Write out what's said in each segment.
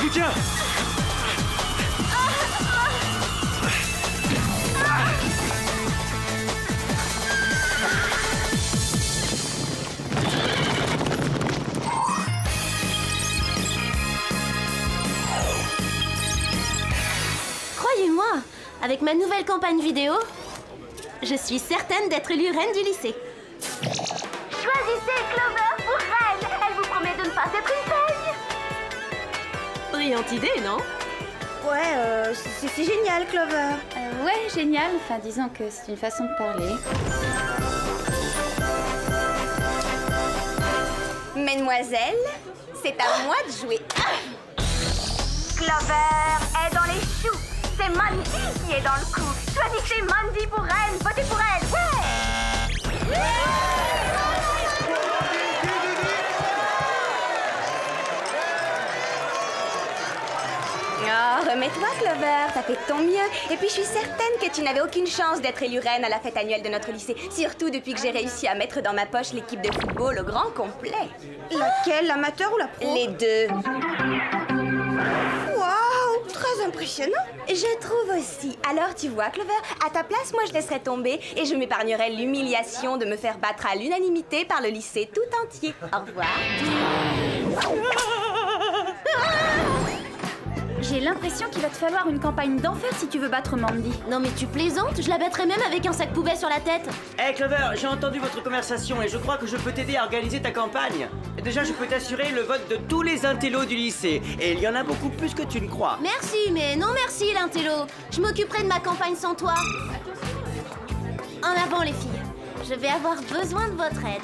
Tiens! Croyez-moi, avec ma nouvelle campagne vidéo, je suis certaine d'être élue reine du lycée. Choisissez Clover pour reine. Elle vous promet de ne pas être une peigne. Brillante idée, non? Ouais, c'est génial, Clover. Ouais, génial. Enfin, disons que c'est une façon de parler. Mesdemoiselles, c'est à moi de jouer. Clover est dans les choux. C'est Mandy qui est dans le coup. Choisissez Mandy pour reine. Votez pour elle. Ouais! Oh, remets-toi, Clover, t'as fait ton mieux. Et puis, je suis certaine que tu n'avais aucune chance d'être élue reine à la fête annuelle de notre lycée. Surtout depuis que j'ai réussi à mettre dans ma poche l'équipe de football au grand complet. Laquelle, l'amateur ou la pro? Les deux. Waouh, très impressionnant. Je trouve aussi. Alors, tu vois, Clover, à ta place, moi, je laisserais tomber et je m'épargnerais l'humiliation de me faire battre à l'unanimité par le lycée tout entier. Au revoir. J'ai l'impression qu'il va te falloir une campagne d'enfer si tu veux battre Mandy. Non mais tu plaisantes, je la battrais même avec un sac poubelle sur la tête. Hey Clover, j'ai entendu votre conversation et je crois que je peux t'aider à organiser ta campagne. Déjà, je peux t'assurer le vote de tous les intellos du lycée. Et il y en a beaucoup plus que tu ne crois. Merci, mais non merci l'intello. Je m'occuperai de ma campagne sans toi. En avant les filles, je vais avoir besoin de votre aide.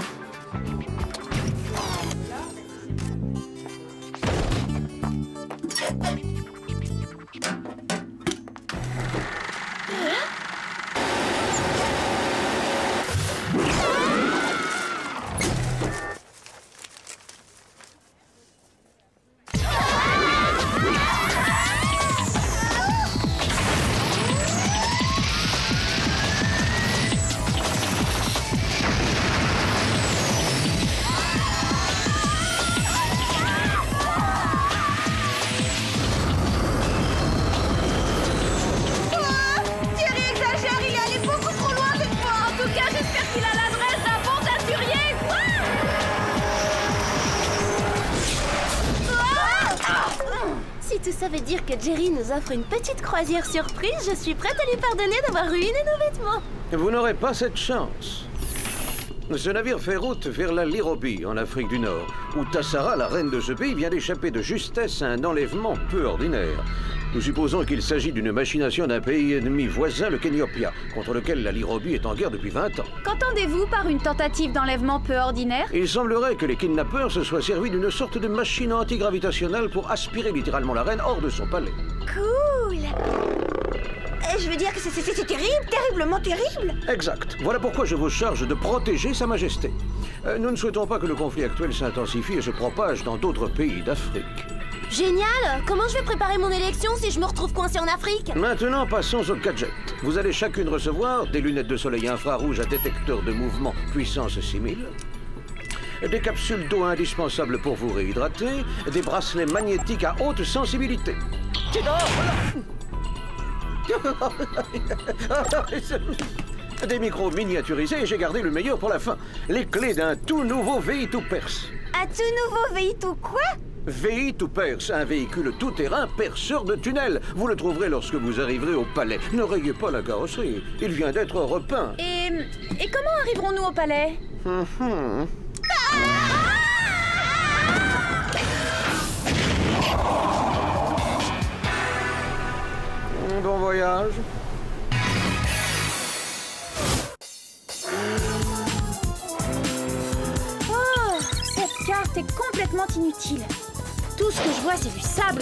Tout ça veut dire que Jerry nous offre une petite croisière surprise. Je suis prête à lui pardonner d'avoir ruiné nos vêtements. Vous n'aurez pas cette chance. Ce navire fait route vers la Lirobi, en Afrique du Nord, où Tassara, la reine de ce pays, vient d'échapper de justesse à un enlèvement peu ordinaire. Nous supposons qu'il s'agit d'une machination d'un pays ennemi voisin, le Kenyopia, contre lequel la Lirobi est en guerre depuis 20 ans. Qu'entendez-vous par une tentative d'enlèvement peu ordinaire? Il semblerait que les kidnappeurs se soient servis d'une sorte de machine antigravitationnelle pour aspirer littéralement la reine hors de son palais. Cool. Je veux dire que c'est terrible, terriblement terrible. Exact. Voilà pourquoi je vous charge de protéger Sa Majesté. Nous ne souhaitons pas que le conflit actuel s'intensifie et se propage dans d'autres pays d'Afrique. Génial! Comment je vais préparer mon élection si je me retrouve coincée en Afrique? Maintenant, passons au gadget. Vous allez chacune recevoir des lunettes de soleil infrarouge à détecteur de mouvement puissance 6000, des capsules d'eau indispensables pour vous réhydrater, des bracelets magnétiques à haute sensibilité. Des micros miniaturisés et j'ai gardé le meilleur pour la fin. Les clés d'un tout nouveau V2 Perse. Un tout nouveau V2 quoi? V2 Perse, un véhicule tout-terrain perceur de tunnels. Vous le trouverez lorsque vous arriverez au palais. Ne rayez pas la carrosserie, il vient d'être repeint. Et comment arriverons-nous au palais? Bon voyage. Oh, cette carte est complètement inutile. Tout ce que je vois, c'est du sable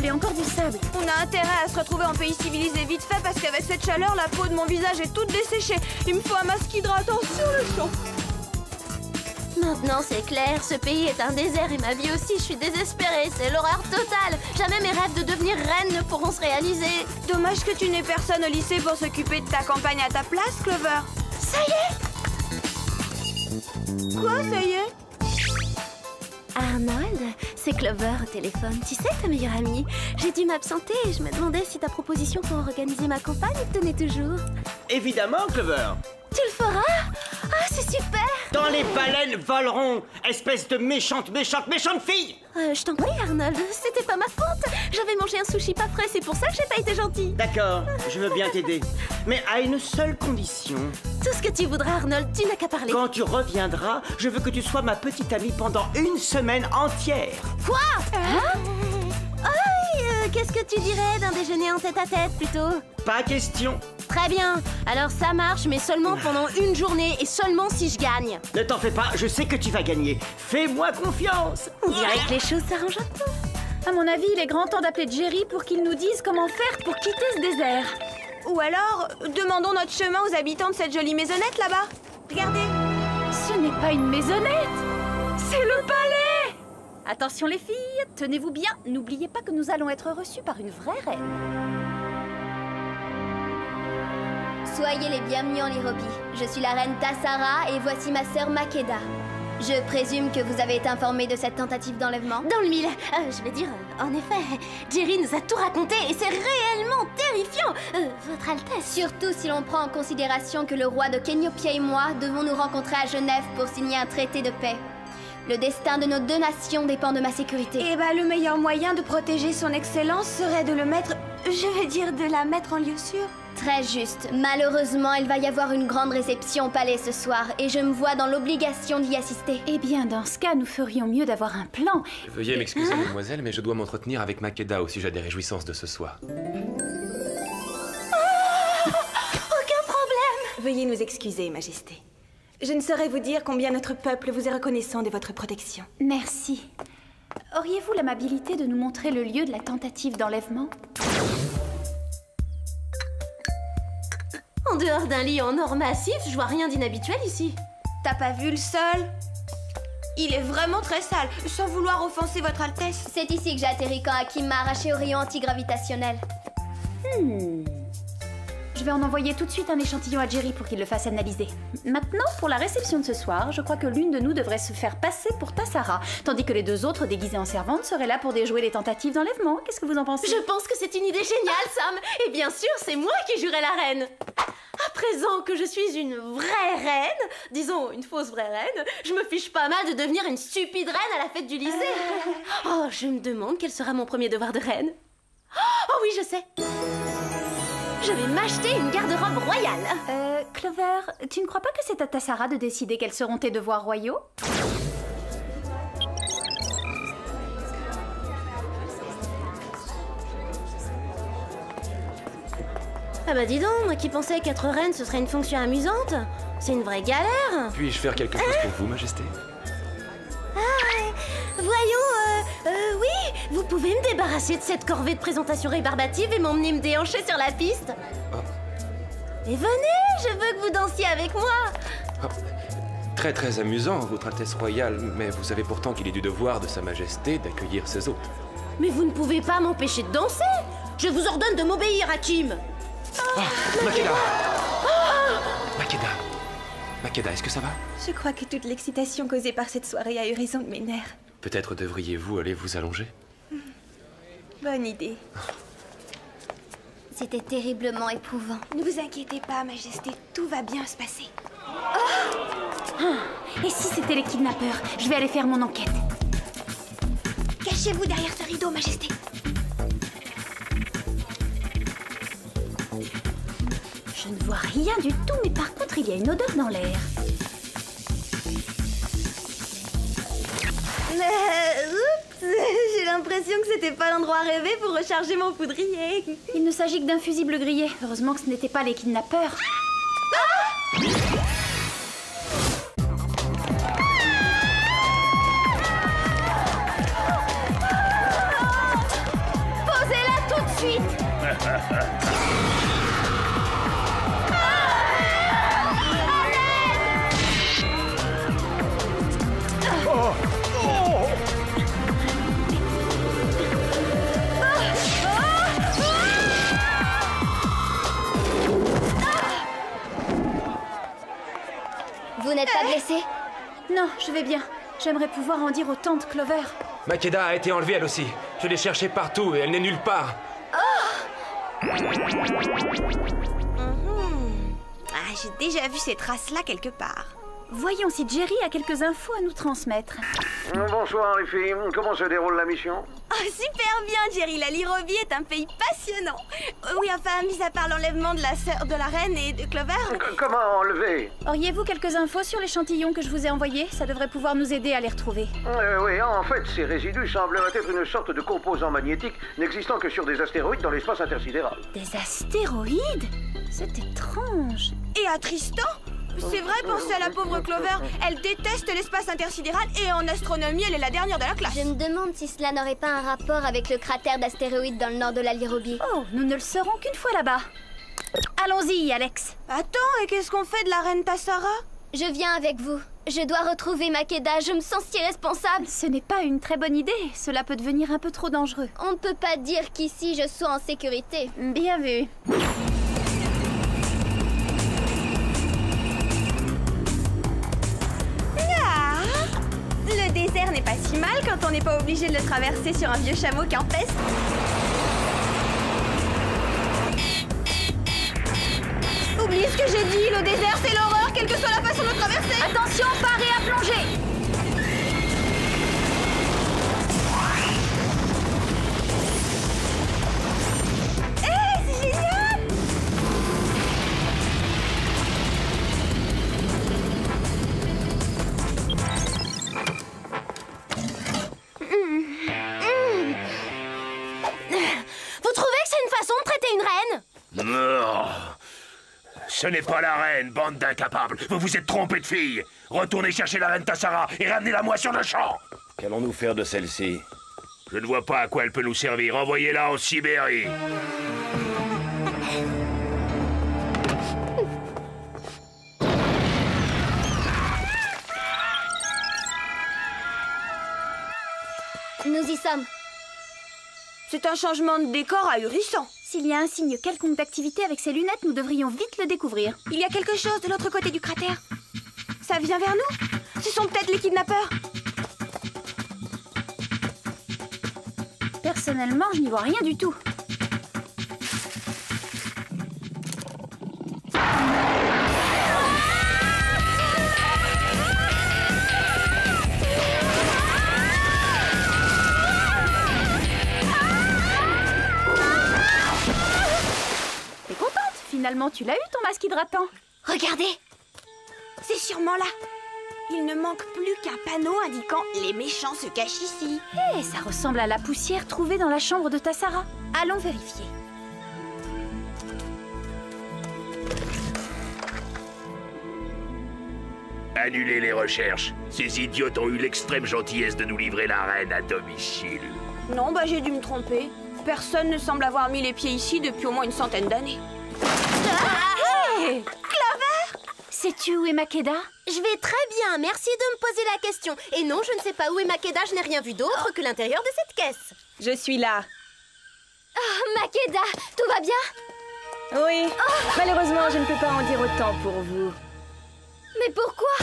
et encore du sable. On a intérêt à se retrouver en pays civilisé vite fait parce qu'avec cette chaleur, la peau de mon visage est toute desséchée. Il me faut un masque hydratant sur le champ. Maintenant, c'est clair, ce pays est un désert et ma vie aussi, je suis désespérée, c'est l'horreur totale. Jamais mes rêves de devenir reine ne pourront se réaliser. Dommage que tu n'aies personne au lycée pour s'occuper de ta campagne à ta place, Clover. Ça y est! Quoi, ça y est? Arnold, c'est Clover au téléphone. Tu sais, ta meilleure amie. J'ai dû m'absenter et je me demandais si ta proposition pour organiser ma campagne te tenait toujours. Évidemment, Clover. Tu le feras? Ah, c'est super! Dans les baleines voleront, espèce de méchante fille! Je t'en prie, Arnold, c'était pas ma faute. J'avais mangé un sushi pas frais, c'est pour ça que j'ai pas été gentille. D'accord, je veux bien t'aider. Mais à une seule condition. Tout ce que tu voudras, Arnold, tu n'as qu'à parler. Quand tu reviendras, je veux que tu sois ma petite amie pendant une semaine entière. Quoi? Qu'est-ce que tu dirais d'un déjeuner en tête-à-tête, plutôt? Pas question. Très bien. Alors ça marche, mais seulement pendant une journée et seulement si je gagne. Ne t'en fais pas, je sais que tu vas gagner. Fais-moi confiance. On dirait que les choses s'arrangent un peu. À mon avis, il est grand temps d'appeler Jerry pour qu'il nous dise comment faire pour quitter ce désert. Ou alors, demandons notre chemin aux habitants de cette jolie maisonnette là-bas. Regardez. Ce n'est pas une maisonnette, c'est le palais! Attention les filles, tenez-vous bien, n'oubliez pas que nous allons être reçus par une vraie reine. Soyez les bienvenus en Lirobi. Je suis la reine Tassara et voici ma sœur Makeda. Je présume que vous avez été informés de cette tentative d'enlèvement. Dans le mille. Je vais dire, en effet, Jerry nous a tout raconté et c'est réellement terrifiant. Votre Altesse. Surtout si l'on prend en considération que le roi de Kenyopia et moi devons nous rencontrer à Genève pour signer un traité de paix. Le destin de nos deux nations dépend de ma sécurité. Eh ben, le meilleur moyen de protéger son excellence serait de le mettre... Je vais dire de la mettre en lieu sûr. Très juste. Malheureusement, il va y avoir une grande réception au palais ce soir et je me vois dans l'obligation d'y assister. Eh bien, dans ce cas, nous ferions mieux d'avoir un plan. Veuillez m'excuser, mademoiselle, mais je dois m'entretenir avec Makeda au sujet des réjouissances de ce soir. Aucun problème. Veuillez nous excuser, Majesté. Je ne saurais vous dire combien notre peuple vous est reconnaissant de votre protection. Merci. Auriez-vous l'amabilité de nous montrer le lieu de la tentative d'enlèvement? En dehors d'un lit en or massif, je vois rien d'inhabituel ici. T'as pas vu le sol? Il est vraiment très sale, sans vouloir offenser votre Altesse. C'est ici que j'ai atterri quand Hakim m'a arraché au rayon antigravitationnel. Je vais en envoyer tout de suite un échantillon à Jerry pour qu'il le fasse analyser. Maintenant, pour la réception de ce soir, je crois que l'une de nous devrait se faire passer pour Tassara, tandis que les deux autres, déguisés en servantes, seraient là pour déjouer les tentatives d'enlèvement. Qu'est-ce que vous en pensez? Je pense que c'est une idée géniale, Sam. Et bien sûr, c'est moi qui jouerai la reine. À présent que je suis une vraie reine, disons une fausse vraie reine, je me fiche pas mal de devenir une stupide reine à la fête du lycée. Oh, je me demande quel sera mon premier devoir de reine. Oh oui, je sais. Je vais m'acheter une garde-robe royale. Clover, tu ne crois pas que c'est à Tassara de décider quels seront tes devoirs royaux? Ah bah dis donc, moi qui pensais qu'être reine ce serait une fonction amusante. C'est une vraie galère. Puis-je faire quelque chose pour vous, Majesté? Voyons, oui, vous pouvez me débarrasser de cette corvée de présentation rébarbative et m'emmener me déhancher sur la piste. Et venez, je veux que vous dansiez avec moi. Très très amusant, Votre Altesse Royale, mais vous savez pourtant qu'il est du devoir de Sa Majesté d'accueillir ses hôtes. Mais vous ne pouvez pas m'empêcher de danser. Je vous ordonne de m'obéir, Hakim. Makeda! Makeda, est-ce que ça va? Je crois que toute l'excitation causée par cette soirée a eu raison de mes nerfs. Peut-être devriez-vous aller vous allonger? Bonne idée. C'était terriblement éprouvant. Ne vous inquiétez pas, Majesté, tout va bien se passer. Et si c'était les kidnappeurs? Je vais aller faire mon enquête. Cachez-vous derrière ce rideau, Majesté. Je ne vois rien du tout, mais par contre, il y a une odeur dans l'air. Oups, j'ai l'impression que c'était pas l'endroit rêvé pour recharger mon poudrier. Il ne s'agit que d'un fusible grillé. Heureusement que ce n'étaient pas les kidnappeurs. Vous n'êtes pas blessé? Non, je vais bien. J'aimerais pouvoir en dire autant de Clover. Makeda a été enlevée elle aussi. Je l'ai cherchée partout et elle n'est nulle part. Ah, j'ai déjà vu ces traces-là quelque part. Voyons si Jerry a quelques infos à nous transmettre. Bonsoir les filles, comment se déroule la mission? Oh, super bien, Jerry. La Lirovie est un pays passionnant. Oui, enfin, mis à part l'enlèvement de la sœur de la reine et de Clover... Comment enlever? Auriez-vous quelques infos sur l'échantillon que je vous ai envoyé? Ça devrait pouvoir nous aider à les retrouver. Oui, en fait, ces résidus semblent être une sorte de composant magnétique n'existant que sur des astéroïdes dans l'espace intersidéral. Des astéroïdes? C'est étrange. Et à Tristan? C'est vrai, pensez à la pauvre Clover. Elle déteste l'espace intersidéral et en astronomie, elle est la dernière de la classe. Je me demande si cela n'aurait pas un rapport avec le cratère d'astéroïdes dans le nord de la Lirobie. Oh, nous ne le saurons qu'une fois là-bas. Allons-y, Alex. Attends, et qu'est-ce qu'on fait de la reine Tassara? Je viens avec vous. Je dois retrouver Makeda, je me sens si responsable. Ce n'est pas une très bonne idée. Cela peut devenir un peu trop dangereux. On ne peut pas dire qu'ici je sois en sécurité. Bien vu. Le désert n'est pas si mal quand on n'est pas obligé de le traverser sur un vieux chameau campestre. Oublie ce que j'ai dit, le désert c'est l'horreur, quelle que soit la façon de traverser. Attention, parez à plonger. C'est génial! Vous trouvez que c'est une façon de traiter une reine? Non. Ce n'est pas la reine, bande d'incapables. Vous vous êtes trompé de fille. Retournez chercher la reine Tassara et ramenez-la-moi sur le champ. Qu'allons-nous faire de celle-ci? Je ne vois pas à quoi elle peut nous servir. Envoyez-la en Sibérie. Nous y sommes. C'est un changement de décor ahurissant. S'il y a un signe quelconque d'activité avec ces lunettes, nous devrions vite le découvrir. Il y a quelque chose de l'autre côté du cratère. Ça vient vers nous? Ce sont peut-être les kidnappeurs. Personnellement, je n'y vois rien du tout. T'es contente? Finalement, tu l'as eu ton masque hydratant. Regardez. C'est sûrement là. Il ne manque plus qu'un panneau indiquant « Les méchants se cachent ici ». Eh, ça ressemble à la poussière trouvée dans la chambre de Tassara. Allons vérifier. Annulez les recherches. Ces idiotes ont eu l'extrême gentillesse de nous livrer la reine à domicile. Non, bah j'ai dû me tromper. Personne ne semble avoir mis les pieds ici depuis au moins une centaine d'années. Hey Clover! Sais-tu où est Makeda? Je vais très bien, merci de me poser la question. Et non, je ne sais pas où est Makeda, je n'ai rien vu d'autre que l'intérieur de cette caisse. Je suis là. Oh, Makeda, tout va bien? Oui, malheureusement, je ne peux pas en dire autant pour vous. Mais pourquoi?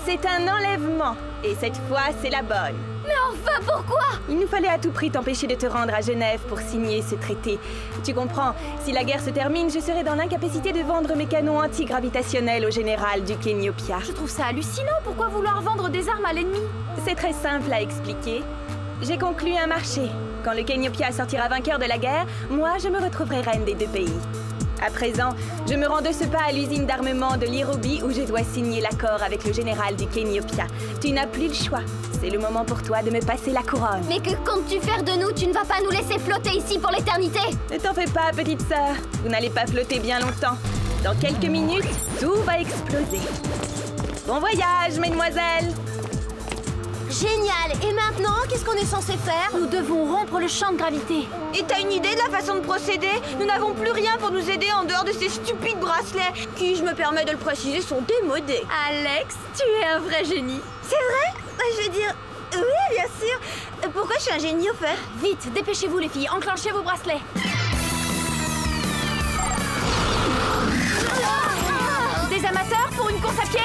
C'est un enlèvement, et cette fois, c'est la bonne. Mais enfin, pourquoi? Il nous fallait à tout prix t'empêcher de te rendre à Genève pour signer ce traité. Tu comprends, si la guerre se termine, je serai dans l'incapacité de vendre mes canons antigravitationnels au général du Kenyopia. Je trouve ça hallucinant. Pourquoi vouloir vendre des armes à l'ennemi? C'est très simple à expliquer. J'ai conclu un marché. Quand le Kenyopia sortira vainqueur de la guerre, moi, je me retrouverai reine des deux pays. À présent, je me rends de ce pas à l'usine d'armement de Lirobie où je dois signer l'accord avec le général du Kenyopia. Tu n'as plus le choix. C'est le moment pour toi de me passer la couronne. Mais que comptes-tu faire de nous? Tu ne vas pas nous laisser flotter ici pour l'éternité? Ne t'en fais pas, petite sœur. Vous n'allez pas flotter bien longtemps. Dans quelques minutes, tout va exploser. Bon voyage, mesdemoiselles! Génial. Et maintenant, qu'est-ce qu'on est censé faire? Nous devons rompre le champ de gravité. Et t'as une idée de la façon de procéder? Nous n'avons plus rien pour nous aider en dehors de ces stupides bracelets qui, je me permets de le préciser, sont démodés. Alex, tu es un vrai génie. C'est vrai? Je veux dire... Oui, bien sûr. Pourquoi je suis un génie, au fait? Vite, dépêchez-vous les filles, enclenchez vos bracelets. Des amateurs pour une course à pied?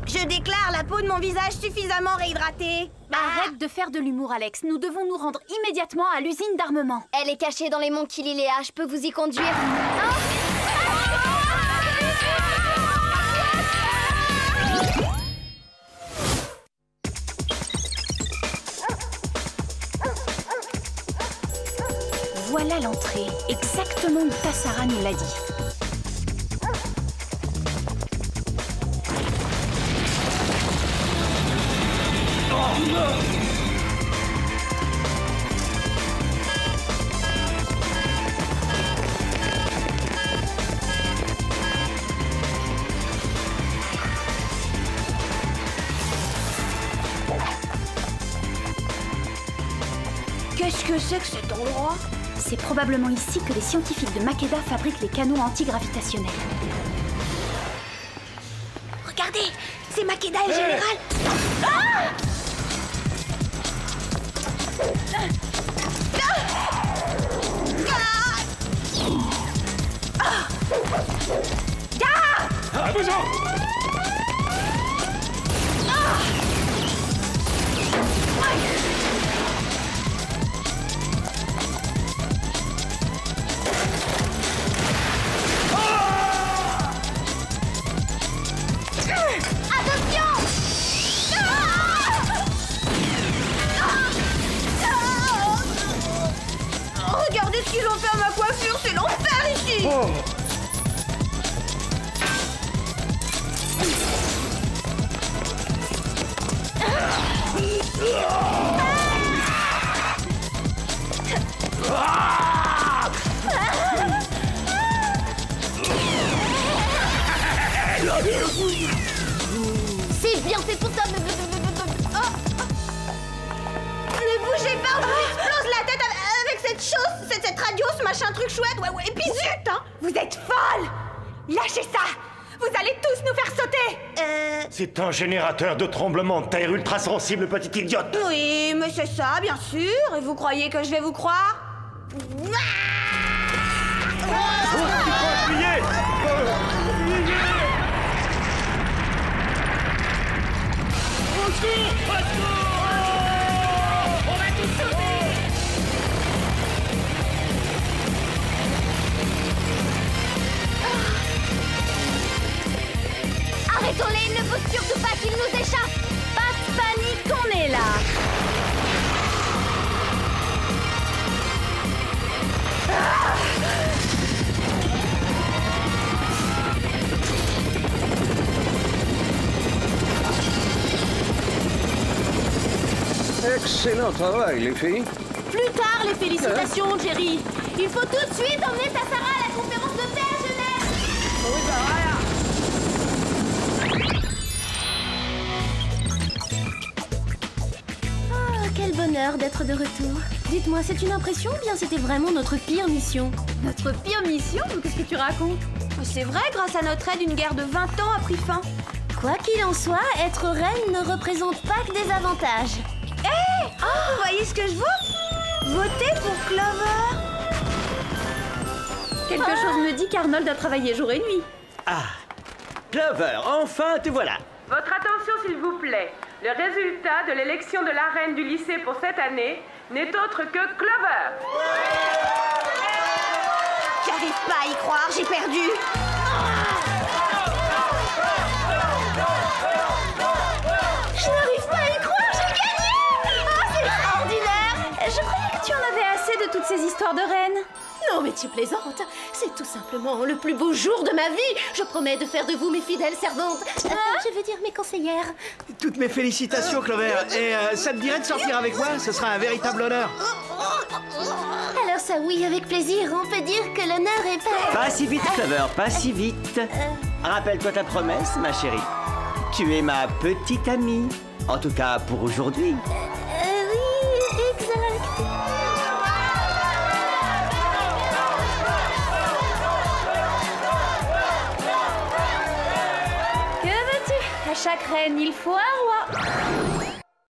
Je déclare la peau de mon visage suffisamment réhydratée. Arrête de faire de l'humour, Alex. Nous devons nous rendre immédiatement à l'usine d'armement. Elle est cachée dans les monts Kililea. Je peux vous y conduire. Voilà l'entrée, exactement où Tassara nous l'a dit. Qu'est-ce que c'est que cet endroit? C'est probablement ici que les scientifiques de Makeda fabriquent les canons antigravitationnels. Regardez, c'est Makeda et le général. Abusant! Regardez ce qu'ils ont fait à ma coiffure, c'est l'enfer ici. C'est bien fait pour toi. Ne bougez pas, on vous explose la tête avec cette chose, cette radio, ce machin truc chouette, ouais, et puis zut, hein. Vous êtes folle. Lâchez ça. Vous allez tous nous faire sauter. C'est un générateur de tremblement de terre ultra sensible, petite idiote. Oui, mais c'est ça, bien sûr. Et vous croyez que je vais vous croire? Arrêtons-les, il ne faut surtout pas qu'ils nous échappent. Pas de panique, on est là. Excellent travail, les filles. Plus tard, les félicitations, Jerry. Il faut tout de suite emmener Tassara à la conférence de paix à Genève. Quel bonheur d'être de retour. Dites-moi, c'est une impression ou bien c'était vraiment notre pire mission? Notre pire mission? Qu'est-ce que tu racontes? C'est vrai, grâce à notre aide, une guerre de 20 ans a pris fin. Quoi qu'il en soit, être reine ne représente pas que des avantages. Hé! Vous voyez ce que je vaux? Votez pour Clover. Quelque chose me dit qu'Arnold a travaillé jour et nuit. Ah, Clover, enfin te voilà. Votre attention, s'il vous plaît. Le résultat de l'élection de la reine du lycée pour cette année n'est autre que Clover. J'arrive pas à y croire, j'ai perdu. Je n'arrive pas à y croire, j'ai gagné! Ah, c'est extraordinaire! Je croyais que tu en avais assez de toutes ces histoires de reines. Non mais tu plaisantes. C'est tout simplement le plus beau jour de ma vie. Je promets de faire de vous mes fidèles servantes. Je veux dire mes conseillères. Toutes mes félicitations, Clover. Et ça te dirait de sortir avec moi? Ce sera un véritable honneur. Alors ça oui, avec plaisir. On peut dire que l'honneur est pas... Pas si vite, Clover, pas si vite. Rappelle-toi ta promesse, ma chérie. Tu es ma petite amie. En tout cas, pour aujourd'hui. Oui, exact. Que veux-tu? À chaque reine, il faut un roi.